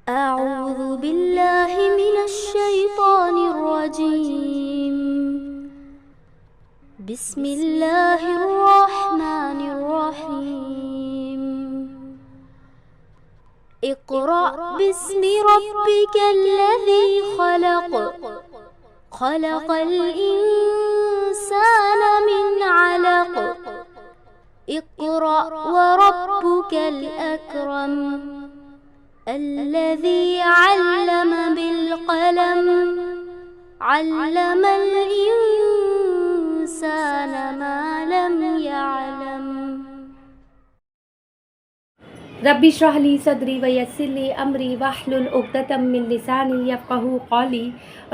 أعوذ بالله من الشيطان الرجيم. بسم الله الرحمن الرحيم. اقرأ باسم ربك الذي خلق. خلق الإنسان من علق. اقرأ وربك الأكرم. الذي علم بالقلم. علم الإنسان ما لم يعلم. ربی اشرح لی صدری ویسر لی امری واحلل عقدۃ من لسانی یفقہوا قولی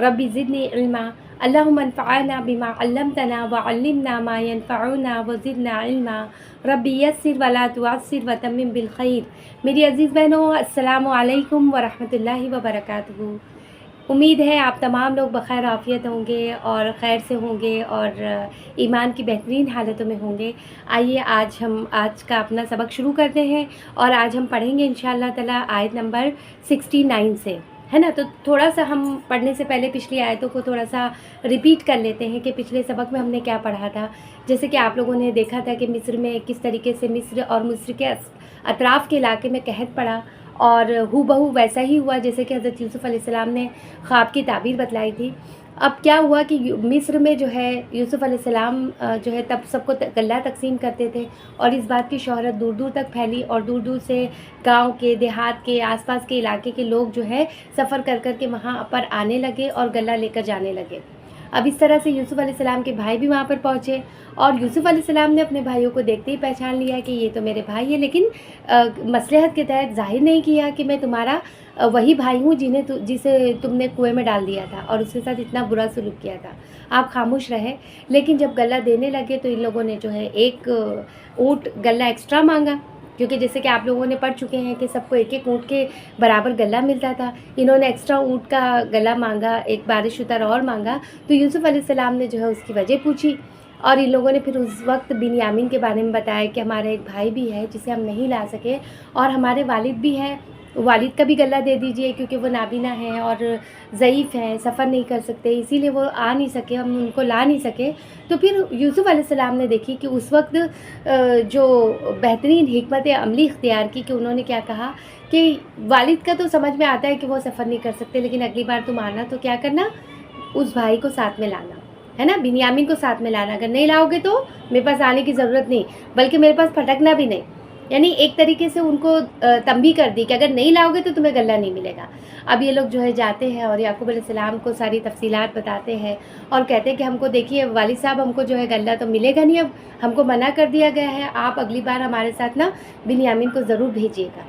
ربی زدنی علما اللہم انفعنا بما علمتنا وعلمنا ما ينفعنا وزدنا علما ربی یسر ولا تعسر وتمم بالخیر. میری عزیز بہنوں، السلام علیکم ورحمۃ اللہ وبرکاتہ. امید ہے آپ تمام لوگ بخیر عافیت ہوں گے اور خیر سے ہوں گے اور ایمان کی بہترین حالتوں میں ہوں گے. آئیے آج کا اپنا سبق شروع کرتے ہیں اور آج ہم پڑھیں گے انشاءاللہ تعالی آیت نمبر 69 سے، ہے نا. تو تھوڑا سا ہم پڑھنے سے پہلے پچھلی آیتوں کو تھوڑا سا ریپیٹ کر لیتے ہیں کہ پچھلے سبق میں ہم نے کیا پڑھا تھا. جیسے کہ آپ لوگوں نے دیکھا تھا کہ مصر میں کس طریقے سے مصر اور مصر کے اطراف کے علاقے میں قحط پڑا اور ہو بہو ویسا ہی ہوا جیسے کہ حضرت یوسف علیہ السلام نے خواب کی تعبیر بتلائی تھی. اب کیا ہوا کہ مصر میں جو ہے یوسف علیہ السلام جو ہے تب سب کو غلہ تقسیم کرتے تھے اور اس بات کی شہرت دور دور تک پھیلی اور دور دور سے گاؤں کے، دیہات کے، آس پاس کے علاقے کے لوگ جو ہے سفر کر کر کے وہاں پر آنے لگے اور غلہ لے کر جانے لگے. اب اس طرح سے یوسف علیہ السلام کے بھائی بھی وہاں پر پہنچے اور یوسف علیہ السلام نے اپنے بھائیوں کو دیکھتے ہی پہچان لیا کہ یہ تو میرے بھائی ہے، لیکن مصلحت کے تحت ظاہر نہیں کیا کہ میں تمہارا وہی بھائی ہوں جسے تم نے کنویں میں ڈال دیا تھا اور اس کے ساتھ اتنا برا سلوک کیا تھا. آپ خاموش رہے. لیکن جب غلہ دینے لگے تو ان لوگوں نے جو ہے ایک اونٹ غلہ ایکسٹرا مانگا، کیونکہ جیسے کہ آپ لوگوں نے پڑھ چکے ہیں کہ سب کو ایک ایک اونٹ کے برابر غلہ ملتا تھا. انہوں نے ایکسٹرا اونٹ کا غلہ مانگا، ایک بارش شتر اور مانگا. تو یوسف علیہ السلام نے جو ہے اس کی وجہ پوچھی اور ان لوگوں نے پھر اس وقت بنیامین کے بارے میں بتایا کہ ہمارا ایک بھائی بھی ہے جسے ہم نہیں لا سکے اور ہمارے والد بھی ہیں، والد کا بھی غلہ دے دیجئے کیونکہ وہ نابینا ہیں اور ضعیف ہیں، سفر نہیں کر سکتے، اسی لیے وہ آ نہیں سکے، ہم ان کو لا نہیں سکے. تو پھر یوسف علیہ السلام نے دیکھی کہ اس وقت جو بہترین حکمت عملی اختیار کی کہ انہوں نے کیا کہا کہ والد کا تو سمجھ میں آتا ہے کہ وہ سفر نہیں کر سکتے، لیکن اگلی بار تم آنا تو کیا کرنا، اس بھائی کو ساتھ میں لانا، ہے نا، بنیامین کو ساتھ میں لانا. اگر نہیں لاؤ گے تو میرے پاس آنے کی ضرورت نہیں، بلکہ میرے پاس پھٹکنا بھی نہیں. یعنی ایک طریقے سے ان کو تنبیہ کر دی کہ اگر نہیں لاؤ گے تو تمہیں غلہ نہیں ملے گا. اب یہ لوگ جو ہے جاتے ہیں اور یعقوب علیہ السلام کو ساری تفصیلات بتاتے ہیں اور کہتے ہیں کہ ہم کو دیکھیے والد صاحب، ہم کو جو ہے غلہ تو ملے گا نہیں، اب ہم کو منع کر دیا گیا ہے، آپ اگلی بار ہمارے ساتھ نا بنیامین کو ضرور بھیجیے گا.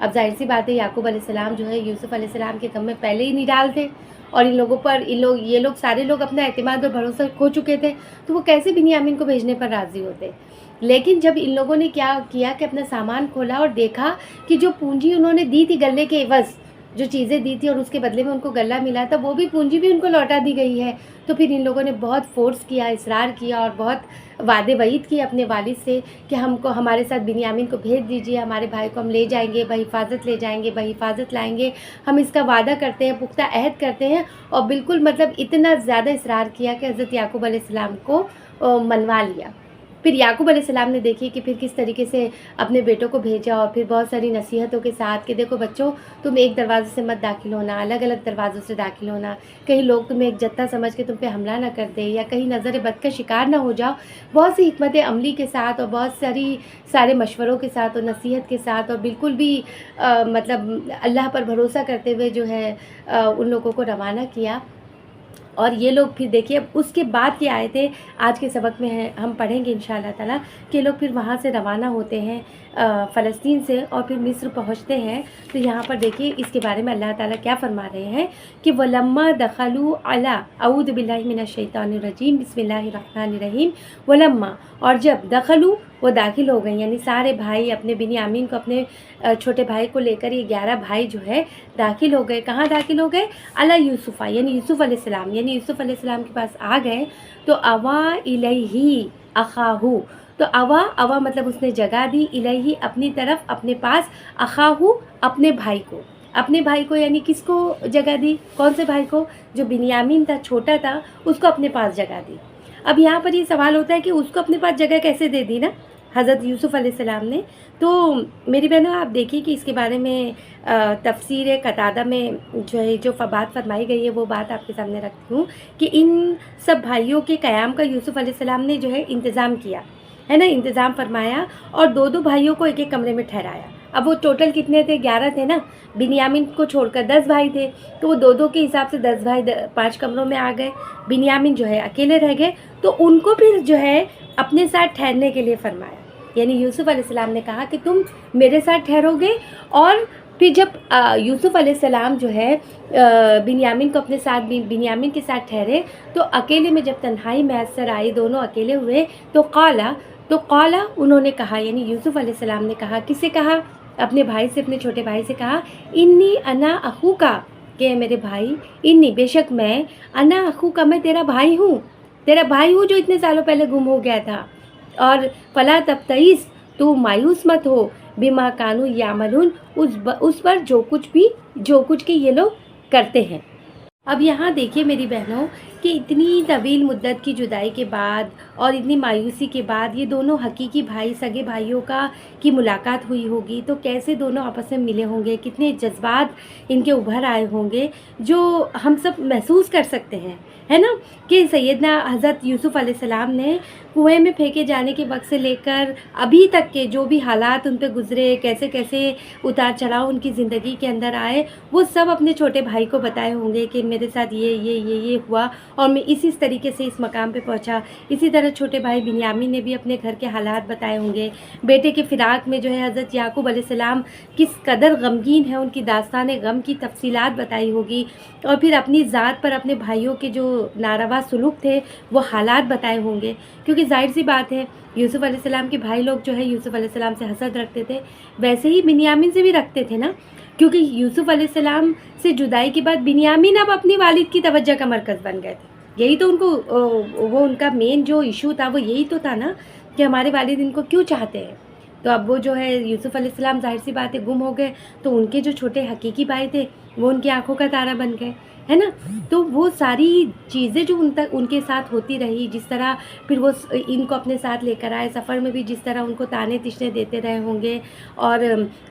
اب ظاہر سی بات ہے یعقوب علیہ السلام جو ہے یوسف علیہ السلام کے غم میں پہلے ہی نہیں ڈالتے اور ان لوگوں پر یہ لوگ سارے لوگ اپنا اعتماد اور بھروسہ کھو چکے تھے، تو وہ کیسے بنیامین کو بھیجنے پر راضی ہوتے. لیکن جب ان لوگوں نے کیا کیا کہ اپنا سامان کھولا اور دیکھا کہ جو پونجی انہوں نے دی تھی غلے کے عوض، جو چیزیں دی تھی اور اس کے بدلے میں ان کو غلہ ملا تھا، وہ بھی پونجی بھی ان کو لوٹا دی گئی ہے. تو پھر ان لوگوں نے بہت فورس کیا، اصرار کیا اور بہت وعدے وعید کیے اپنے والد سے کہ ہم کو ہمارے ساتھ بنیامین کو بھیج دیجیے، ہمارے بھائی کو ہم لے جائیں گے، بحفاظت لے جائیں گے، بحفاظت لائیں گے، ہم اس کا وعدہ کرتے ہیں، پختہ عہد کرتے ہیں. اور بالکل مطلب اتنا زیادہ اصرار کیا کہ حضرت یعقوب علیہ السلام کو منوا لیا. پھر یعقوب علیہ السلام نے دیکھی کہ پھر کس طریقے سے اپنے بیٹوں کو بھیجا اور پھر بہت ساری نصیحتوں کے ساتھ کہ دیکھو بچوں، تم ایک دروازے سے مت داخل ہونا، الگ الگ دروازوں سے داخل ہونا، کہیں لوگ تمہیں ایک جتھا سمجھ کے تم پہ حملہ نہ کر دے یا کہیں نظر بد کا شکار نہ ہو جاؤ. بہت سی حکمت عملی کے ساتھ اور بہت سارے مشوروں کے ساتھ اور نصیحت کے ساتھ اور بالکل بھی مطلب اللہ پر بھروسہ کرتے ہوئے جو ہے ان لوگوں کو روانہ کیا. اور یہ لوگ پھر دیکھیے اس کے بعد کی آیتیں آج کے سبق میں ہیں، ہم پڑھیں گے انشاءاللہ تعالیٰ کہ لوگ پھر وہاں سے روانہ ہوتے ہیں فلسطین سے اور پھر مصر پہنچتے ہیں. تو یہاں پر دیکھیے اس کے بارے میں اللہ تعالیٰ کیا فرما رہے ہیں کہ وَلَمَّا دَخَلُوا عَلَىٰ اعوذ باللہ من الشیطان الرجیم بسم اللہ الرحمن الرحیم. وَلَمَّا، اور جب دخلوا وہ داخل ہو گئے، یعنی سارے بھائی اپنے بنیامین کو، اپنے چھوٹے بھائی کو لے کر یہ 11 بھائی جو ہے داخل ہو گئے. کہاں داخل ہو گئے؟ علی یوسف، یعنی یوسف علیہ السلام، یعنی یوسف علیہ السلام کے پاس آ گئے. تو اوا الیہ اخاہ، تو اوا مطلب اس نے جگہ دی، الیہ اپنی طرف، اپنے پاس، اخاہ اپنے بھائی کو. اپنے بھائی کو یعنی کس کو جگہ دی؟ کون سے بھائی کو؟ جو بنیامین تھا، چھوٹا تھا، اس کو اپنے پاس جگہ دی۔ اب یہاں پر یہ سوال ہوتا ہے کہ اس کو اپنے پاس جگہ کیسے دے دی نا حضرت یوسف علیہ السلام نے؟ تو میری بہنوں آپ دیکھیے کہ اس کے بارے میں تفسیر قتادہ میں جو بات فرمائی گئی ہے وہ بات آپ کے سامنے رکھتی ہوں کہ ان سب بھائیوں کے قیام کا یوسف علیہ السلام نے انتظام کیا ہے نا، انتظام فرمایا، اور دو بھائیوں کو ایک کمرے میں ٹھہرایا۔ اب وہ ٹوٹل کتنے تھے؟ 11 تھے نا، بنیامین کو چھوڑ کر 10 بھائی تھے، تو وہ دو کے حساب سے 10 بھائی 5 کمروں میں آ گئے، بنیامین اکیلے رہ گئے، تو ان کو پھر اپنے ساتھ ٹھہرنے کے لیے فرمایا۔ یعنی یوسف علیہ السلام نے کہا کہ تم میرے ساتھ ٹھہرو گے، اور پھر جب یوسف علیہ السلام بنیامین کو اپنے ساتھ بنیامین کے ساتھ ٹھہرے، تو اکیلے میں جب تنہائی میسر آئی، دونوں اکیلے ہوئے، تو قالا انہوں نے کہا، یعنی یوسف علیہ السلام نے کہا، کس سے کہا؟ اپنے بھائی سے، اپنے چھوٹے بھائی سے کہا، انی انا اخوکا، کہ میرے بھائی، انی بے شک میں، انا اخوکا میں تیرا بھائی ہوں جو اتنے سالوں پہلے گم ہو گیا تھا، اور فلا تبتئس، تو مایوس مت ہو، بما کانوا یعملون، اس پر جو کچھ کہ یہ لوگ کرتے ہیں۔ اب یہاں دیکھیے میری بہنوں کہ اتنی طویل مدت کی جدائی کے بعد اور اتنی مایوسی کے بعد یہ دونوں حقیقی بھائی، سگے بھائیوں کی ملاقات ہوئی ہوگی، تو کیسے دونوں آپس میں ملے ہوں گے، کتنے جذبات ان کے ابھر آئے ہوں گے جو ہم سب محسوس کر سکتے ہیں، ہے نا، کہ سیدنا حضرت یوسف علیہ السلام نے کنویں میں پھینکے جانے کے وقت سے لے کر ابھی تک کے جو بھی حالات ان پہ گزرے، کیسے اتار چڑھاؤ ان کی زندگی کے اندر آئے، وہ سب اپنے چھوٹے بھائی کو بتائے ہوں گے کہ میرے ساتھ یہ ہوا، اور میں اسی طریقے سے اس مقام پہ پہنچا۔ اسی طرح چھوٹے بھائی بنیامین نے بھی اپنے گھر کے حالات بتائے ہوں گے، بیٹے کے فراق میں حضرت یعقوب علیہ السلام کس قدر غمگین ہیں، ان کی داستان غم کی تفصیلات بتائی ہوگی، اور پھر اپنی ذات پر اپنے بھائیوں کے جو ناروا سلوک تھے وہ حالات بتائے ہوں گے، کیونکہ ظاہر سی بات ہے یوسف علیہ السلام کے بھائی لوگ یوسف علیہ السلام سے حسد رکھتے تھے، ویسے ہی بنیامین سے بھی رکھتے تھے نا، کیونکہ یوسف علیہ السلام سے جدائی کے بعد بنیامین اب اپنی والد کی توجہ کا مرکز بن گئے تھے۔ یہی تو ان کا مین جو ایشو تھا وہ یہی تو تھا نا کہ ہمارے والد ان کو کیوں چاہتے ہیں۔ تو اب وہ یوسف علیہ السلام ظاہر سی بات ہے گم ہو گئے، تو ان کے جو چھوٹے حقیقی بھائی تھے وہ ان کی آنکھوں کا تارا بن گئے، ہے نا۔ تو وہ ساری چیزیں جو ان کے ساتھ ہوتی رہی، جس طرح پھر وہ ان کو اپنے ساتھ لے کر آئے، سفر میں بھی جس طرح ان کو تانے تشنے دیتے رہے ہوں گے، اور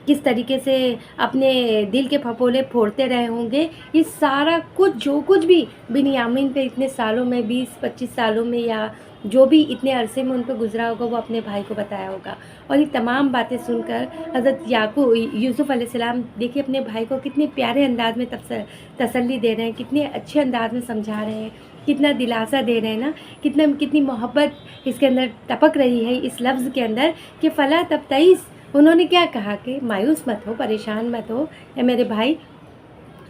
کس طریقے سے اپنے دل کے پھپولے پھوڑتے رہے ہوں گے، یہ سارا کچھ جو کچھ بھی بنیامین پہ اتنے سالوں میں 20-25 سالوں میں یا جو بھی اتنے عرصے میں ان پہ گزرا ہوگا وہ اپنے بھائی کو بتایا ہوگا۔ اور یہ تمام باتیں سن کر حضرت یوسف علیہ السلام دیکھیے اپنے بھائی کو کتنے پیارے انداز میں تسلی دے رہے ہیں، کتنے اچھے انداز میں سمجھا رہے ہیں، کتنا دلاسا دے رہے ہیں نا، کتنی محبت اس کے اندر ٹپک رہی ہے اس لفظ کے اندر کہ فلا تبتئس۔ انہوں نے کیا کہا کہ مایوس مت ہو، پریشان مت ہو، اے میرے بھائی،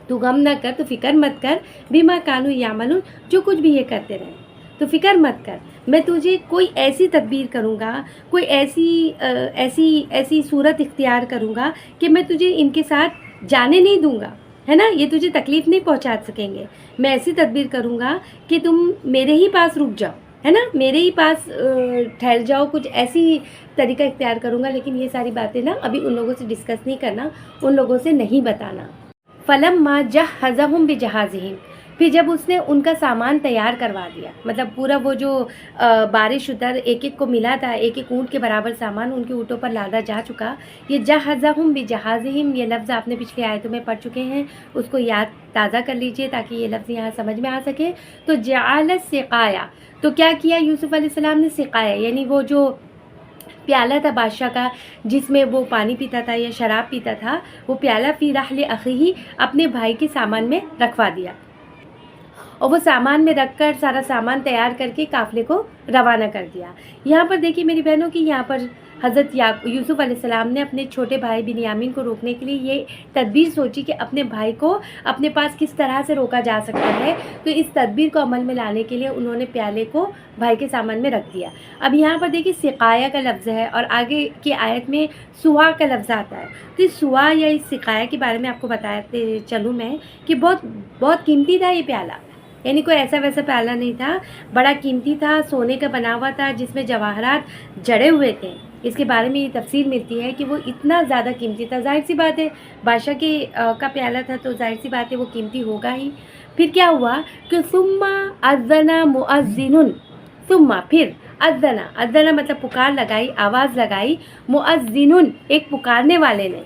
تو غم نہ کر، تو فکر مت کر، بما کانوا یعملون، جو کچھ بھی یہ کرتے رہے تو فکر مت کر، میں تجھے کوئی ایسی تدبیر کروں گا، کوئی ایسی صورت اختیار کروں گا کہ میں تجھے ان کے ساتھ جانے نہیں دوں گا، ہے نا، یہ تجھے تکلیف نہیں پہنچا سکیں گے۔ میں ایسی تدبیر کروں گا کہ تم میرے ہی پاس رک جاؤ، ہے نا، میرے ہی پاس ٹھہر جاؤ، کچھ ایسی طریقہ اختیار کروں گا، لیکن یہ ساری باتیں نا ابھی ان لوگوں سے ڈسکس نہیں کرنا، ان لوگوں سے نہیں بتانا۔ فلما جہزہم بجہازہم، پھر جب اس نے ان کا سامان تیار کروا دیا، مطلب پورا وہ جو بارش اتر ایک کو ملا تھا، ایک اونٹ کے برابر سامان ان کے اونٹوں پر لادا جا چکا، یہ جہزہم بجہازہم، یہ لفظ آپ نے پچھلی آیتوں میں پڑھ چکے ہیں، اس کو یاد تازہ کر لیجئے تاکہ یہ لفظ یہاں سمجھ میں آ سکے۔ تو جعل السقایا، تو کیا کیا یوسف علیہ السلام نے؟ سقایا یعنی وہ جو پیالہ تھا بادشاہ کا جس میں وہ پانی پیتا تھا یا شراب پیتا تھا، وہ پیالہ فی رحل اخیہ، اپنے بھائی کے سامان میں رکھوا دیا، اور وہ سامان میں رکھ کر سارا سامان تیار کر کے قافلے کو روانہ کر دیا۔ یہاں پر دیکھیے میری بہنوں کی یہاں پر حضرت یوسف علیہ السلام نے اپنے چھوٹے بھائی بنیامین کو روکنے کے لیے یہ تدبیر سوچی کہ اپنے بھائی کو اپنے پاس کس طرح سے روکا جا سکتا ہے، تو اس تدبیر کو عمل میں لانے کے لیے انہوں نے پیالے کو بھائی کے سامان میں رکھ دیا۔ اب یہاں پر دیکھیے سقایا کا لفظ ہے اور آگے کی آیت میں سوا کا لفظ آتا ہے، تو اس سوا یا اس سقایا کے بارے میں آپ کو بتاتے چلوں میں کہ بہت قیمتی تھا یہ پیالہ، یعنی کوئی ایسا ویسا پیالہ نہیں تھا، بڑا قیمتی تھا، سونے کا بنا ہوا تھا جس میں جواہرات جڑے ہوئے تھے، اس کے بارے میں یہ تفصیل ملتی ہے کہ وہ اتنا زیادہ قیمتی تھا. ظاہر سی بات ہے بادشاہ کے کا پیالہ تھا تو ظاہر سی بات ہے وہ قیمتی ہوگا ہی. پھر کیا ہوا کہ ثم اذن مؤذن، ثم پھر اذن مطلب پکار لگائی، آواز لگائی، مؤذن ایک پکارنے والے نے،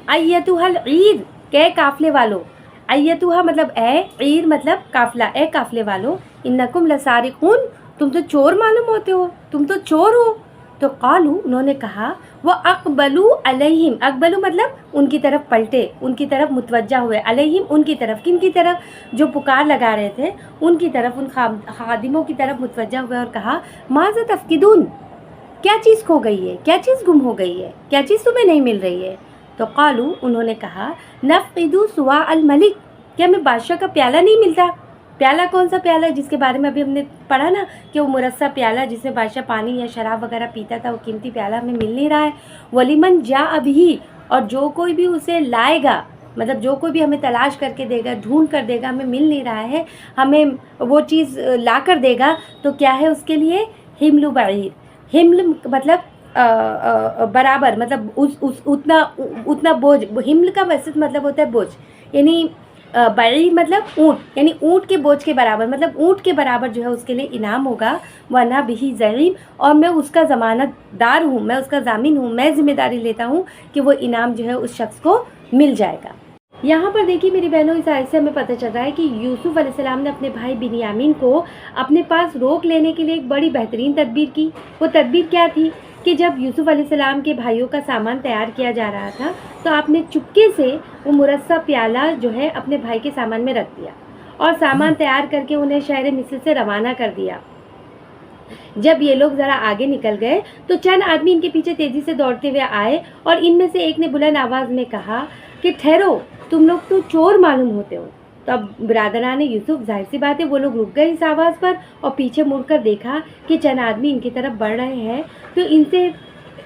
ایتھا العیر کہ قافلے والو، ایتھا مطلب اے، عیر مطلب قافلہ، اے قافلے والو، انکم لسارقون تم تو چور معلوم ہوتے ہو، تم تو چور ہو. تو قالو انہوں نے کہا، وہ اقبلو علیہم، اقبلو مطلب ان کی طرف پلٹے، ان کی طرف متوجہ ہوئے، علیہم ان کی طرف، کن کی طرف؟ جو پکار لگا رہے تھے ان کی طرف، ان خادموں کی طرف متوجہ ہوئے اور کہا، ماذا تفقدون، کیا چیز کھو گئی ہے، کیا چیز گم ہو گئی ہے، کیا چیز تمہیں نہیں مل رہی ہے؟ تو قالو انہوں نے کہا، نفقد سواء الملک، کیا ہمیں بادشاہ کا پیالہ نہیں ملتا؟ پیالہ کون سا پیالہ ہے جس کے بارے میں ابھی ہم نے پڑھا نا کہ وہ مرصع پیالہ جس میں بادشاہ پانی یا شراب وغیرہ پیتا تھا، وہ قیمتی پیالہ ہمیں مل نہیں رہا ہے. ولیمن جاء بہ، اور جو کوئی بھی اسے لائے گا، مطلب جو کوئی بھی ہمیں تلاش کر کے دے گا، ڈھونڈ کر دے گا، ہمیں مل نہیں رہا ہے، ہمیں وہ چیز لا کر دے گا، تو کیا ہے اس کے لیے؟ حمل بعیر، حمل مطلب برابر، مطلب اتنا بوجھ، حمل کا ویسے مطلب ہوتا ہے بوجھ، یعنی بعیر مطلب اونٹ، یعنی اونٹ کے بوجھ کے برابر، مطلب اونٹ کے برابر جو ہے اس کے لیے انعام ہوگا. وَأَنَا بِهِ زَعِيمٌ، اور میں اس کا ضمانت دار ہوں، میں اس کا ضامن ہوں، میں ذمہ داری لیتا ہوں کہ وہ انعام جو ہے اس شخص کو مل جائے گا. یہاں پر دیکھیے میری بہنوں، اس آیت سے ہمیں پتہ چل رہا ہے کہ یوسف علیہ السلام نے اپنے بھائی بنیامین کو اپنے پاس روک لینے کے لیے ایک بڑی بہترین تدبیر کی. وہ تدبیر کیا تھی کہ جب یوسف علیہ السلام کے بھائیوں کا سامان تیار کیا جا رہا تھا تو آپ نے چپکے سے وہ مرصع پیالہ جو ہے اپنے بھائی کے سامان میں رکھ دیا اور سامان تیار کر کے انہیں شہر مصر سے روانہ کر دیا. جب یہ لوگ ذرا آگے نکل گئے تو چند آدمی ان کے پیچھے تیزی سے دوڑتے ہوئے آئے اور ان میں سے ایک نے بلند آواز میں کہا کہ ٹھہرو، تم لوگ تو چور معلوم ہوتے ہو. تو اب برادران یوسف، ظاہر سی بات ہے وہ لوگ رک گئے اس آواز پر اور پیچھے مڑ کر دیکھا کہ چند آدمی ان کی طرف بڑھ رہے ہیں، تو ان سے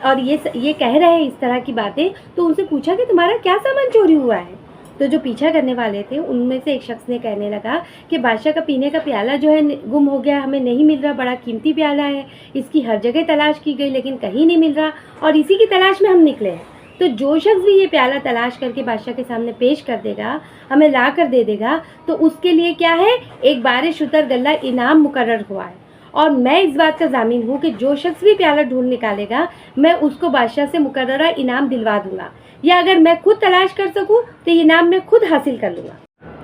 اور یہ کہہ رہے ہیں اس طرح کی باتیں. تو ان سے پوچھا کہ تمہارا کیا سامان چوری ہوا ہے؟ تو جو پیچھا کرنے والے تھے ان میں سے ایک شخص نے کہنے لگا کہ بادشاہ کا پینے کا پیالہ جو ہے گم ہو گیا، ہمیں نہیں مل رہا، بڑا قیمتی پیالہ ہے، اس کی ہر جگہ تلاش کی گئی لیکن کہیں نہیں مل رہا اور اسی کی تلاش میں ہم نکلے ہیں. تو جو شخص بھی یہ پیالہ تلاش کر کے بادشاہ کے سامنے پیش کر دے گا، ہمیں لا کر دے دے گا، تو اس کے لیے کیا ہے؟ ایک بار شتر گلہ انعام مقرر ہوا ہے. اور میں اس بات کا ضامن ہوں کہ جو شخص بھی پیالہ ڈھونڈ نکالے گا میں اس کو بادشاہ سے مقررہ انعام دلوا دوں گا، یا اگر میں خود تلاش کر سکوں تو یہ انعام میں خود حاصل کر لوں گا.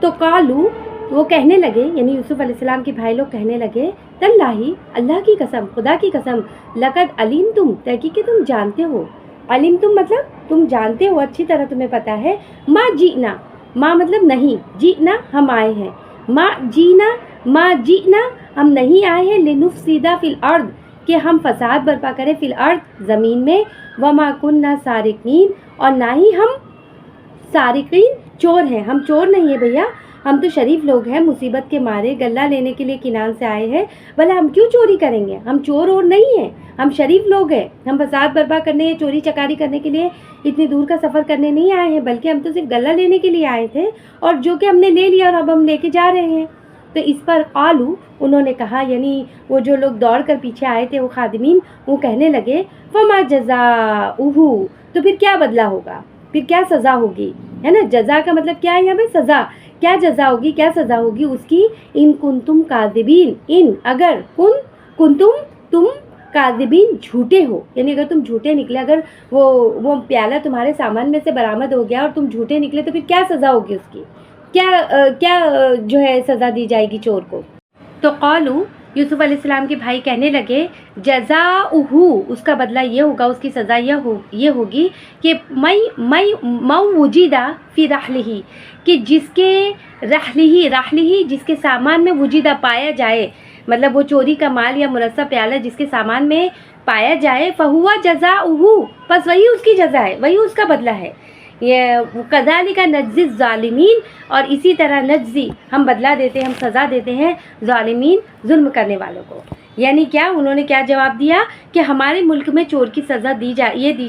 تو قالو وہ کہنے لگے، یعنی یوسف علیہ السلام کے بھائی لوگ کہنے لگے، تاللہ اللہ کی قسم، خدا کی قسم، لقد علمتم تحقیق تم جانتے ہو، علمتم مطلب تم جانتے ہو، اچھی طرح تمہیں پتا ہے، ما جینا، ما مطلب نہیں، جینا ہم آئے ہیں، ما جینا ہم نہیں آئے ہیں، لنفسد فی الارض کہ ہم فساد برپا کریں، فی الارض زمین میں، وما کننا سارقین اور نہ ہی ہم سارقین چور ہیں، ہم چور نہیں ہیں بھیا، ہم تو شریف لوگ ہیں، مصیبت کے مارے غلہ لینے کے لیے کنان سے آئے ہیں، بھلا ہم کیوں چوری کریں گے؟ ہم چور اور نہیں ہیں، ہم شریف لوگ ہیں، ہم فساد برپا کرنے یا چوری چکاری کرنے کے لیے اتنی دور کا سفر کرنے نہیں آئے ہیں، بلکہ ہم تو صرف غلہ لینے کے لیے آئے تھے اور جو کہ ہم نے لے لیا اور اب ہم لے کے جا رہے ہیں. تو اس پر قالو انہوں نے کہا، یعنی وہ جو لوگ دوڑ کر پیچھے آئے تھے وہ خادمین، وہ کہنے لگے، فما جزاؤہ، تو پھر کیا بدلہ ہوگا، پھر کیا سزا ہوگی، ہے نا؟ جزا کا مطلب کیا ہے یہاں پہ؟ سزا. کیا جزا ہوگی، کیا سزا ہوگی اس کی؟ ان کنتم کاذبین، ان اگر کنتم تم کاذبین جھوٹے ہو، یعنی اگر تم جھوٹے نکلے، اگر وہ پیالہ تمہارے سامان میں سے برآمد ہو گیا اور تم جھوٹے نکلے تو پھر کیا سزا ہوگی اس کی؟ کیا جو ہے سزا دی جائے گی چور کو؟ تو قالو یوسف علیہ السلام کے بھائی کہنے لگے، جزاؤہ اس کا بدلہ یہ ہوگا، اس کی سزا یہ ہوگی کہ مَوْ وُجِدَ فی رحلہ، کہ جس کے رحلہ جس کے سامان میں وجیدہ پایا جائے، مطلب وہ چوری کا مال یا مرصع پیالہ جس کے سامان میں پایا جائے، فہوا جزاؤہ، بس وہی اس کی جزا ہے، وہی اس کا بدلہ ہے. یہ کذالک نجزی الظالمین، اور اسی طرح نجزی ہم بدلہ دیتے ہیں، ہم سزا دیتے ہیں ظالمین، ظلم کرنے والوں کو. یعنی کیا انہوں نے کیا جواب دیا کہ ہمارے ملک میں چور کی سزا دی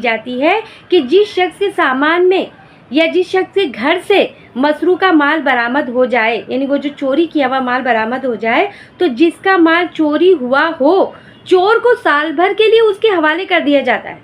جاتی ہے کہ جس شخص کے سامان میں یا جس شخص کے گھر سے مسروقہ مال برآمد ہو جائے، یعنی وہ جو چوری کیا ہوا مال برآمد ہو جائے، تو جس کا مال چوری ہوا ہو چور کو سال بھر کے لیے اس کے حوالے کر دیا جاتا ہے.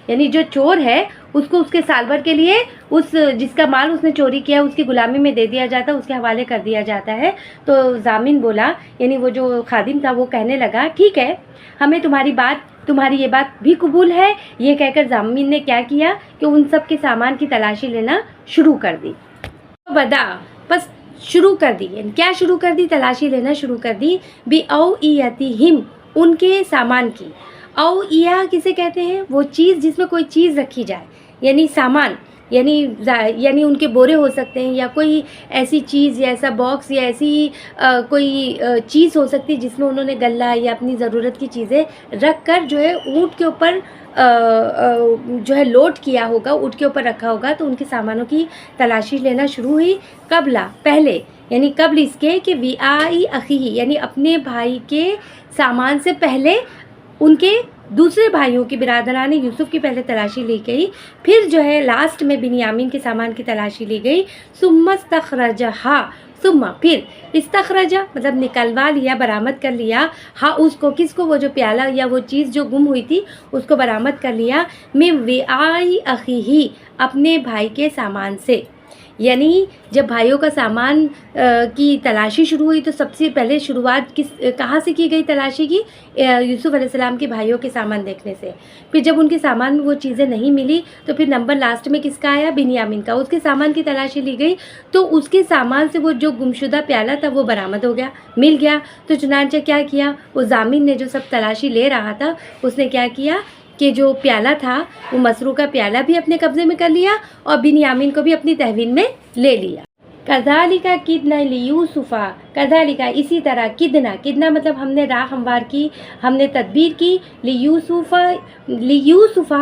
یعنی جو چور ہے اس کو اس کے سال بھر کے لیے اس جس کا مال اس نے چوری کیا اس کی غلامی میں دے دیا جاتا ہے، اس کے حوالے کر دیا جاتا ہے. تو ضامن بولا، یعنی وہ جو خادم تھا وہ کہنے لگا ٹھیک ہے، ہمیں تمہاری یہ بات بھی قبول ہے. یہ کہہ کر ضامن نے کیا کیا کہ ان سب کے سامان کی تلاشی لینا شروع کر دی. بس شروع کر دی، یعنی کیا شروع کر دی؟ تلاشی لینا شروع کر دی. بِأَوْئِيَتِهِمْ، ان کے سامان کی. اوئیہ کسے کہتے ہیں؟ وہ چیز جس میں کوئی چیز رکھی جائے، یعنی سامان، یعنی ان کے بورے ہو سکتے ہیں، یا کوئی ایسی چیز یا ایسا باکس یا ایسی کوئی چیز ہو سکتی جس میں انہوں نے غلہ یا اپنی ضرورت کی چیزیں رکھ کر جو ہے اونٹ کے اوپر جو ہے لوڈ کیا ہوگا، اونٹ کے اوپر رکھا ہوگا. تو ان کے سامانوں کی تلاشی لینا شروع ہوئی. پہلے یعنی قبل اس کے کہ وعاء اخیہ، یعنی اپنے بھائی کے سامان سے پہلے ان کے دوسرے بھائیوں کی، برادران یوسف کی پہلے تلاشی لی گئی. پھر جو ہے لاسٹ میں بنیامین کے سامان کی تلاشی لی گئی. ثم استخرجہا، پھر استخرجہ مطلب نکلوا لیا، برآمد کر لیا. ہاں اس کو، کس کو؟ وہ جو پیالہ یا وہ چیز جو گم ہوئی تھی اس کو برآمد کر لیا. من وعاء اخیہ، اپنے بھائی کے سامان سے. یعنی جب بھائیوں کا سامان کی تلاشی شروع ہوئی تو سب سے پہلے شروعات کہاں سے کی گئی تلاشی کی؟ یوسف علیہ السلام کے بھائیوں کے سامان دیکھنے سے. پھر جب ان کے سامان میں وہ چیزیں نہیں ملی تو پھر نمبر لاسٹ میں کس کا آیا؟ بنیامین کا. اس کے سامان کی تلاشی لی گئی تو اس کے سامان سے وہ جو گمشدہ پیالہ تھا وہ برآمد ہو گیا، مل گیا. تو چنانچہ کیا کیا؟ وہ ضامن نے جو سب تلاشی لے رہا تھا اس نے کیا کیا کہ جو پیالہ تھا وہ مسروقہ پیالہ بھی اپنے قبضے میں کر لیا اور بنیامین کو بھی اپنی تحویل میں لے لیا. کذالک کدنا لیوسف، کذالک اسی طرح، کدنا مطلب ہم نے راہ ہموار کی، ہم نے تدبیر کی، لیوسف یوسف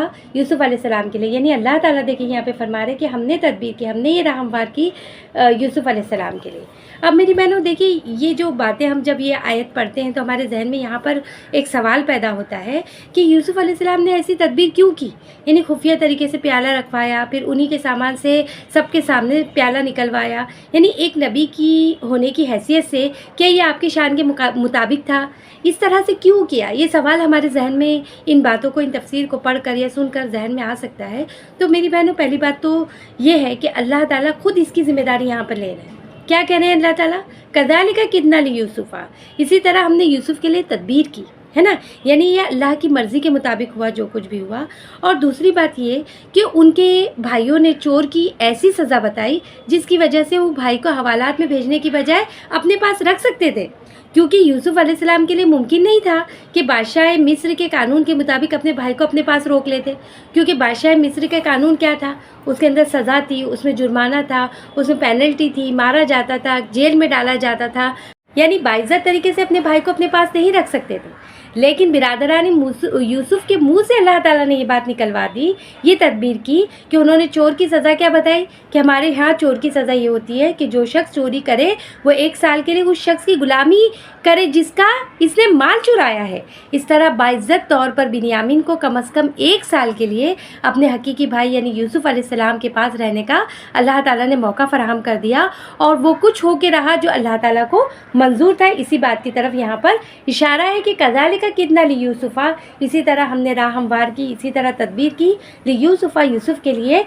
علیہ السلام کے لیے. یعنی اللہ تعالیٰ دیکھیں یہاں پہ فرما رہے کہ ہم نے تدبیر کی، ہم نے یہ راہ ہموار کی یوسف علیہ السلام کے لیے. اب میری بہنوں دیکھیے یہ جو باتیں ہم جب یہ آیت پڑھتے ہیں تو ہمارے ذہن میں یہاں پر ایک سوال پیدا ہوتا ہے کہ یوسف علیہ السلام نے ایسی تدبیر کیوں کی؟ یعنی خفیہ طریقے سے پیالہ رکھوایا، پھر انہی کے سامان سے سب کے سامنے پیالہ نکلوایا. یعنی ایک نبی کی ہونے کی حیثیت سے کیا یہ آپ کی شان کے مطابق تھا؟ اس طرح سے کیوں کیا؟ یہ سوال ہمارے ذہن میں ان باتوں کو، ان تفسیر کو پڑھ کر یا سن کر ذہن میں آ سکتا ہے. تو میری بہنوں پہلی بات تو یہ ہے کہ اللہ تعالیٰ خود اس کی ذمہ داری یہاں پر لے رہے ہیں. کیا کہہ رہے ہیں اللہ تعالیٰ؟ کذالک کدنا لیوسف، اسی طرح ہم نے یوسف کے لیے تدبیر کی ہے نا. یعنی یہ اللہ کی مرضی کے مطابق ہوا جو کچھ بھی ہوا. اور دوسری بات یہ کہ ان کے بھائیوں نے چور کی ایسی سزا بتائی جس کی وجہ سے وہ بھائی کو حوالات میں بھیجنے کی بجائے اپنے پاس رکھ سکتے تھے. کیونکہ یوسف علیہ السلام کے لیے ممکن نہیں تھا کہ بادشاہ مصر کے قانون کے مطابق اپنے بھائی کو اپنے پاس روک لیتے. کیونکہ بادشاہ مصر کا قانون کیا تھا؟ اس کے اندر سزا تھی، اس میں جرمانہ تھا، اس میں پینلٹی تھی، مارا جاتا تھا، جیل میں ڈالا جاتا تھا. یعنی باعزت طریقے سے اپنے بھائی کو اپنے پاس نہیں رکھ سکتے تھے. لیکن برادران یوسف کے منہ سے اللہ تعالیٰ نے یہ بات نکلوا دی، یہ تدبیر کی کہ انہوں نے چور کی سزا کیا بتائی کہ ہمارے ہاں چور کی سزا یہ ہوتی ہے کہ جو شخص چوری کرے وہ 1 سال کے لیے اس شخص کی غلامی کرے جس کا اس نے مال چرایا ہے. اس طرح باعزت طور پر بنیامین کو کم از کم 1 سال کے لیے اپنے حقیقی بھائی یعنی یوسف علیہ السلام کے پاس رہنے کا اللہ تعالیٰ نے موقع فراہم کر دیا. اور وہ کچھ ہو کے رہا جو اللہ تعالیٰ کو منظور تھا. اسی بات کی طرف یہاں پر اشارہ ہے کہ کذالک کدنا لیوسف، اسی طرح ہم نے راہ ہموار کی، اسی طرح تدبیر کی لیوسف، یوسف کے لیے.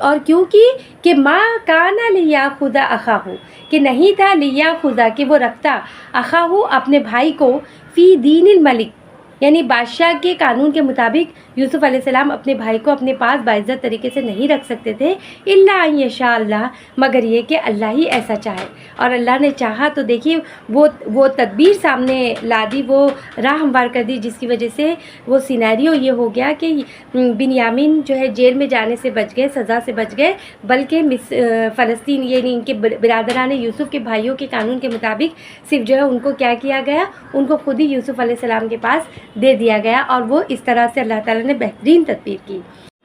اور کیوں کی؟ کہ ما کان لیاخذ اخاہ، کہ نہیں تھا لیاخذ کہ وہ رکھتا اخاہ اپنے بھائی کو فی دین الملک، یعنی بادشاہ کے قانون کے مطابق یوسف علیہ السلام اپنے بھائی کو اپنے پاس باعزت طریقے سے نہیں رکھ سکتے تھے. الا ان یشاء اللہ، مگر یہ کہ اللہ ہی ایسا چاہے. اور اللہ نے چاہا تو دیکھیے وہ تدبیر سامنے لا دی، وہ راہ ہموار کر دی، جس کی وجہ سے وہ سینیریو یہ ہو گیا کہ بنیامین جو ہے جیل میں جانے سے بچ گئے، سزا سے بچ گئے، بلکہ فلسطین یعنی ان کے برادران یوسف کے بھائیوں کے قانون کے مطابق صرف جو ہے ان کو کیا کیا گیا، ان کو خود ہی یوسف علیہ السلام کے پاس دے دیا گیا. اور وہ اس طرح سے اللہ تعالیٰ نے بہترین تدبیر کی.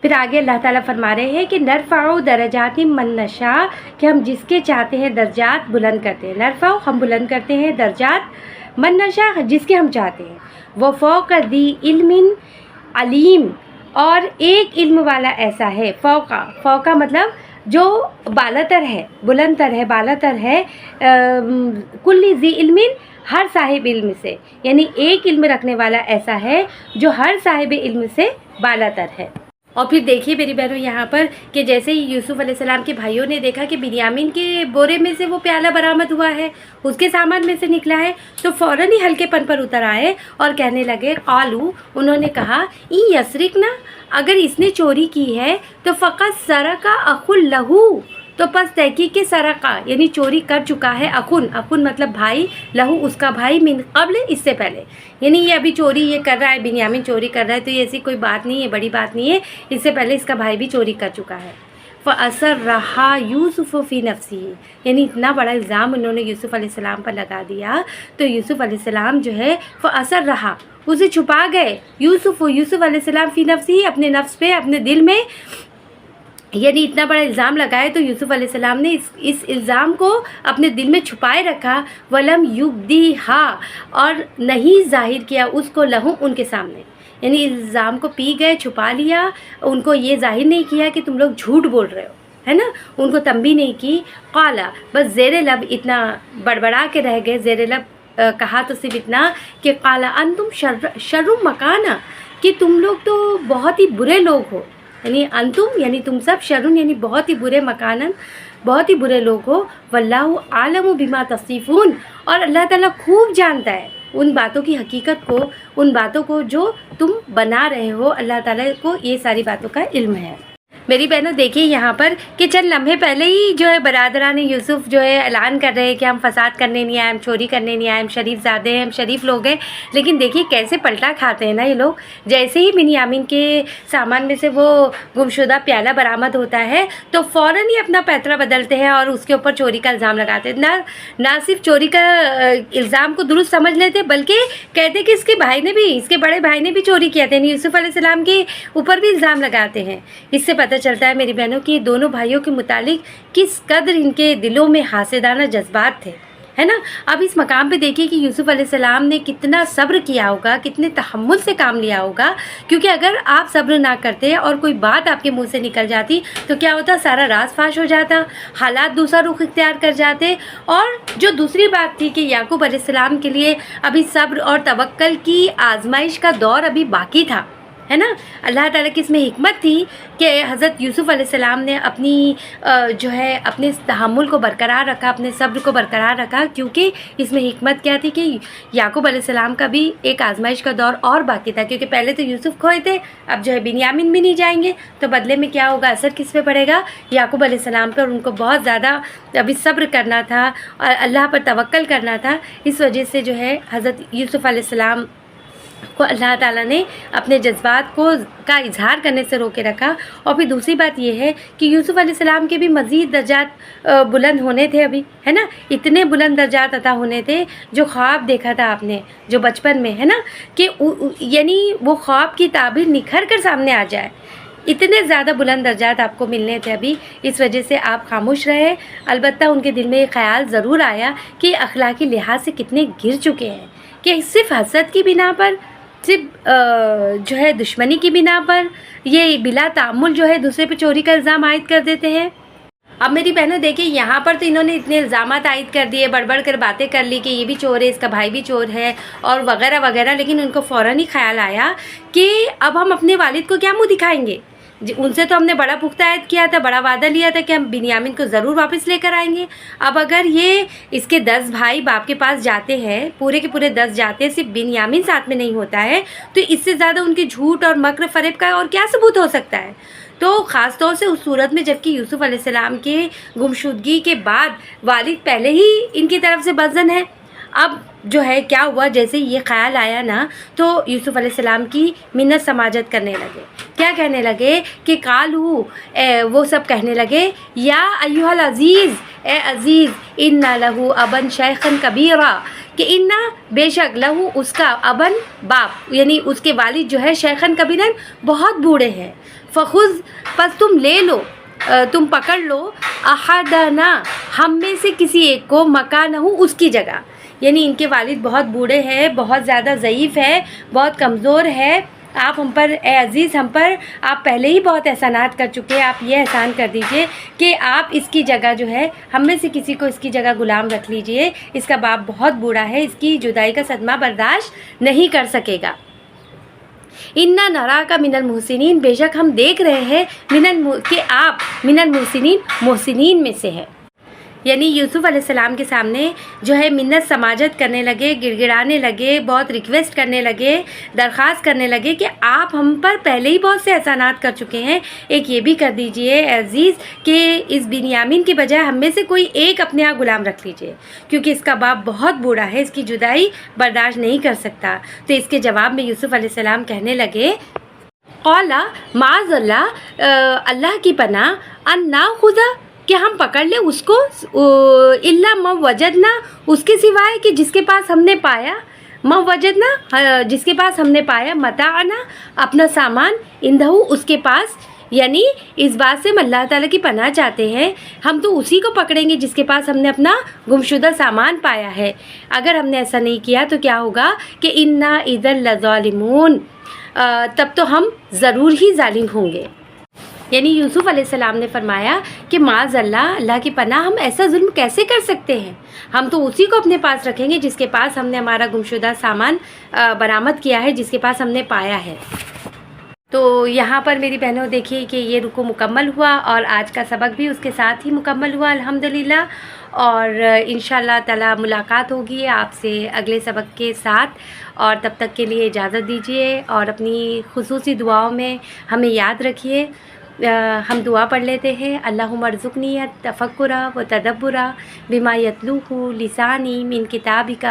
پھر آگے اللہ تعالیٰ فرما رہے ہیں کہ نرفع درجات من نشاء، کہ ہم جس کے چاہتے ہیں درجات بلند کرتے ہیں. نرفع ہم بلند کرتے ہیں درجات، من نشاء جس کے ہم چاہتے ہیں. وہ فوق ذی علم علیم، اور ایک علم والا ایسا ہے. فوقا مطلب جو بالاتر ہے، بلند تر ہے، بالاتر ہے، کل ذی علم، ہر صاحب علم سے، یعنی ایک علم رکھنے والا ایسا ہے جو ہر صاحب علم سے بالاتر ہے۔ اور پھر دیکھیے میری بہنوں یہاں پر کہ جیسے ہی یوسف علیہ السلام کے بھائیوں نے دیکھا کہ بنیامین کے بورے میں سے وہ پیالہ برآمد ہوا ہے، اس کے سامان میں سے نکلا ہے، تو فوراً ہی ہلکے پن پر اتر آئے اور کہنے لگے، قالو، انہوں نے کہا، این یسرقنا، اگر اس نے چوری کی ہے تو فقط سرق اخ لہو، تو پس تحقیق کے سرقہ یعنی چوری کر چکا ہے، اخن مطلب بھائی، لہو اس کا بھائی، من قبل اس سے پہلے، یعنی یہ ابھی چوری یہ کر رہا ہے، بنیامین چوری کر رہا ہے، تو یہ ایسی کوئی بات نہیں ہے، بڑی بات نہیں ہے، اس سے پہلے اس کا بھائی بھی چوری کر چکا ہے۔ فَأَسَرَّهَا يُوسُفُ فِي نَفْسِهِ، یعنی اتنا بڑا الزام انہوں نے یوسف علیہ السلام پر لگا دیا، تو یوسف علیہ السلام جو ہے فَأَسَرَّهَا، اسے چھپا گئے، یوسف علیہ السلام فی نفسی، اپنے نفس پہ، اپنے دل میں، یعنی اتنا بڑا الزام لگائے تو یوسف علیہ السلام نے اس الزام کو اپنے دل میں چھپائے رکھا، وَلَمْ يُبْدِهَا، اور نہیں ظاہر کیا اس کو، لہم، ان کے سامنے، یعنی الزام کو پی گئے، چھپا لیا، ان کو یہ ظاہر نہیں کیا کہ تم لوگ جھوٹ بول رہے ہو، ہے نا، ان کو تنبیہ نہیں کی، قالا، بس زیر لب اتنا بڑبڑا کے رہ گئے، زیر لب کہا تو صرف اتنا کہ قالا انتم شر مکانا، کہ تم لوگ تو بہت ہی برے لوگ ہو، یعنی انتم یعنی تم سب، شرون یعنی بہت ہی برے، مکانن بہت ہی برے لوگ ہو، واللہ عالم بما تصفون، اور اللہ تعالیٰ خوب جانتا ہے ان باتوں کی حقیقت کو، ان باتوں کو جو تم بنا رہے ہو، اللہ تعالیٰ کو یہ ساری باتوں کا علم ہے۔ میری بہنوں دیکھیے یہاں پر کہ چند لمحے پہلے ہی جو ہے برادران یوسف جو ہے اعلان کر رہے ہیں کہ ہم فساد کرنے نہیں آئے، ہم چوری کرنے نہیں آئے، ہم شریف زادے ہیں، ہم شریف لوگ ہیں، لیکن دیکھیے کیسے پلٹا کھاتے ہیں نا یہ لوگ۔ جیسے ہی بنیامین کے سامان میں سے وہ گمشدہ پیالہ برآمد ہوتا ہے تو فوراً ہی اپنا پیترا بدلتے ہیں اور اس کے اوپر چوری کا الزام لگاتے ہیں، نہ صرف چوری کا الزام کو درست سمجھ لیتے بلکہ کہتے کہ اس کے بھائی نے بھی، اس کے بڑے بھائی نے بھی چوری کیا تھا، یعنی یوسف علیہ السلام کے اوپر بھی الزام لگاتے ہیں۔ اس سے پتہ چلتا ہے میری بہنوں کہ دونوں بھائیوں کے متعلق کس قدر ان کے دلوں میں حاسدانہ جذبات تھے، ہے نا۔ اب اس مقام پہ دیکھیے کہ یوسف علیہ السلام نے کتنا صبر کیا ہوگا، کتنے تحمل سے کام لیا ہوگا، کیونکہ اگر آپ صبر نہ کرتے اور کوئی بات آپ کے منہ سے نکل جاتی تو کیا ہوتا، سارا راز فاش ہو جاتا، حالات دوسرا رخ اختیار کر جاتے۔ اور جو دوسری بات تھی کہ یعقوب علیہ السلام کے لیے ابھی صبر اور توکل کی آزمائش کا دور ابھی باقی تھا، ہے نا۔ اللہ تعالیٰ کی اس میں حکمت تھی کہ حضرت یوسف علیہ السلام نے اپنی جو ہے اپنے تحمل کو برقرار رکھا، اپنے صبر کو برقرار رکھا، کیونکہ اس میں حکمت کیا تھی کہ یعقوب علیہ السلام کا بھی ایک آزمائش کا دور اور باقی تھا، کیونکہ پہلے تو یوسف کھوئے تھے، اب جو ہے بنیامین بھی نہیں جائیں گے، تو بدلے میں کیا ہوگا، اثر کس پہ پڑے گا، یعقوب علیہ السلام پر۔ ان کو بہت زیادہ ابھی صبر کرنا تھا اور اللہ پر توکل کرنا تھا، اس وجہ سے جو ہے حضرت یوسف علیہ السلام کو اللہ تعالیٰ نے اپنے جذبات کا اظہار کرنے سے روکے رکھا۔ اور پھر دوسری بات یہ ہے کہ یوسف علیہ السلام کے بھی مزید درجات بلند ہونے تھے ابھی، ہے نا، اتنے بلند درجات عطا ہونے تھے، جو خواب دیکھا تھا آپ نے جو بچپن میں، ہے نا، کہ یعنی وہ خواب کی تعبیر نکھر کر سامنے آ جائے، اتنے زیادہ بلند درجات آپ کو ملنے تھے ابھی، اس وجہ سے آپ خاموش رہے۔ البتہ ان کے دل میں یہ خیال ضرور آیا کہ اخلاقی لحاظ سے کتنے گر چکے ہیں، کہ صرف حسد کی بنا پر، صرف جو ہے دشمنی کی بنا پر یہ بلا تعمل جو ہے دوسرے پہ چوری کا الزام عائد کر دیتے ہیں۔ اب میری بہنوں دیکھیں یہاں پر تو انہوں نے اتنے الزامات عائد کر دیے، بڑھ بڑھ کر باتیں کر لی کہ یہ بھی چور ہے، اس کا بھائی بھی چور ہے اور وغیرہ وغیرہ، لیکن ان کو فوراً ہی خیال آیا کہ اب ہم اپنے والد کو کیا منہ دکھائیں گے، ان سے تو ہم نے بڑا پختہ عہد کیا تھا، بڑا وعدہ لیا تھا کہ ہم بنیامین کو ضرور واپس لے کر آئیں گے۔ اب اگر یہ اس کے 10 بھائی باپ کے پاس جاتے ہیں، پورے کے پورے 10 جاتے ہیں، صرف بنیامین ساتھ میں نہیں ہوتا ہے، تو اس سے زیادہ ان کے جھوٹ اور مکر فریب کا اور کیا ثبوت ہو سکتا ہے۔ تو خاص طور سے اس صورت میں جبکہ یوسف علیہ السلام کے گمشدگی کے بعد والد پہلے ہی ان کی طرف سے بدظن ہے۔ اب جو ہے کیا ہوا، جیسے یہ خیال آیا نا تو یوسف علیہ السلام کی منت سماجت کرنے لگے۔ کیا کہنے لگے کہ قالو، وہ سب کہنے لگے، یا ایھا العزیز، اے عزیز، ان لہو ابن شیخا کبیرا، کہ انا بے شک لہو اس کا ابن باپ، یعنی اس کے والد جو ہے شیخن کبیرن بہت بوڑھے ہیں، فخذ پس تم لے لو، تم پکڑ لو، احدنا ہم میں سے کسی ایک کو، مکانہ اس کی جگہ، یعنی ان کے والد بہت بوڑھے ہیں، بہت زیادہ ضعیف ہے، بہت کمزور ہے، آپ ہم پر اے عزیز ہم پر آپ پہلے ہی بہت احسانات کر چکے ہیں، آپ یہ احسان کر دیجئے کہ آپ اس کی جگہ جو ہے ہم میں سے کسی کو اس کی جگہ غلام رکھ لیجئے، اس کا باپ بہت بوڑھا ہے، اس کی جدائی کا صدمہ برداشت نہیں کر سکے گا۔ اِنَّا نَرَاكَ مِنَ الْمُحْسِنِينَ، بے شک ہم دیکھ رہے ہیں کہ آپ من المحسنین محسنین میں سے ہے۔ یعنی یوسف علیہ السلام کے سامنے جو ہے منت سماجت کرنے لگے، گڑ گڑانے لگے، بہت ریکویسٹ کرنے لگے، درخواست کرنے لگے کہ آپ ہم پر پہلے ہی بہت سے احسانات کر چکے ہیں، ایک یہ بھی کر دیجئے عزیز کہ اس بنیامین کی بجائے ہم میں سے کوئی ایک اپنے یہاں غلام رکھ لیجئے، کیونکہ اس کا باپ بہت بوڑھا ہے، اس کی جدائی برداشت نہیں کر سکتا۔ تو اس کے جواب میں یوسف علیہ السلام کہنے لگے قَالَ مَعَاذَ اللَّهِ، اللہ کی پناہ، ان ناخذ، کہ ہم پکڑ لیں اس کو، الا ما وجدنا، اس کے سوائے کہ جس کے پاس ہم نے پایا، ما وجدنا جس کے پاس ہم نے پایا، متاعنا اپنا سامان، اندہ اس کے پاس۔ یعنی اس بات سے ہم اللہ تعالیٰ کی پناہ چاہتے ہیں، ہم تو اسی کو پکڑیں گے جس کے پاس ہم نے اپنا گمشدہ سامان پایا ہے۔ اگر ہم نے ایسا نہیں کیا تو کیا ہوگا کہ انا اذا لظالمون، تب تو ہم ضرور ہی ظالم ہوں گے۔ یعنی یوسف علیہ السلام نے فرمایا کہ معاذ اللہ، اللہ کی پناہ، ہم ایسا ظلم کیسے کر سکتے ہیں، ہم تو اسی کو اپنے پاس رکھیں گے جس کے پاس ہم نے ہمارا گمشدہ سامان برآمد کیا ہے، جس کے پاس ہم نے پایا ہے۔ تو یہاں پر میری بہنوں دیکھیے کہ یہ رکوع مکمل ہوا اور آج کا سبق بھی اس کے ساتھ ہی مکمل ہوا الحمدللہ، اور انشاءاللہ تعالی ملاقات ہوگی آپ سے اگلے سبق کے ساتھ، اور تب تک کے لیے اجازت دیجیے اور اپنی خصوصی دعاؤں میں ہمیں یاد رکھیے۔ ہم دعا پڑھ لیتے ہیں۔ اللہم ارزقنی التفکر و تدبر بما یتلوہ لسانی من کتابک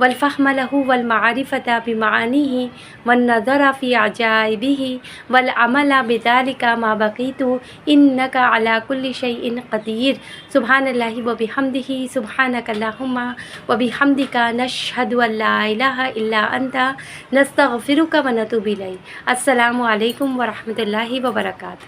والفہم لہ والمعرفۃ بمعانیہ والنظر فی عجائبہ والعمل بذلک ما بقیت انک علی کل شیء قدیر۔ سبحان اللہ و بحمدہ، سبحانک اللہم و بحمدک، نشہد ان لا الہ الا انت، نستغفرک و نتوب الیک۔ السلام علیکم ورحمۃ اللہ وبرکاتہ۔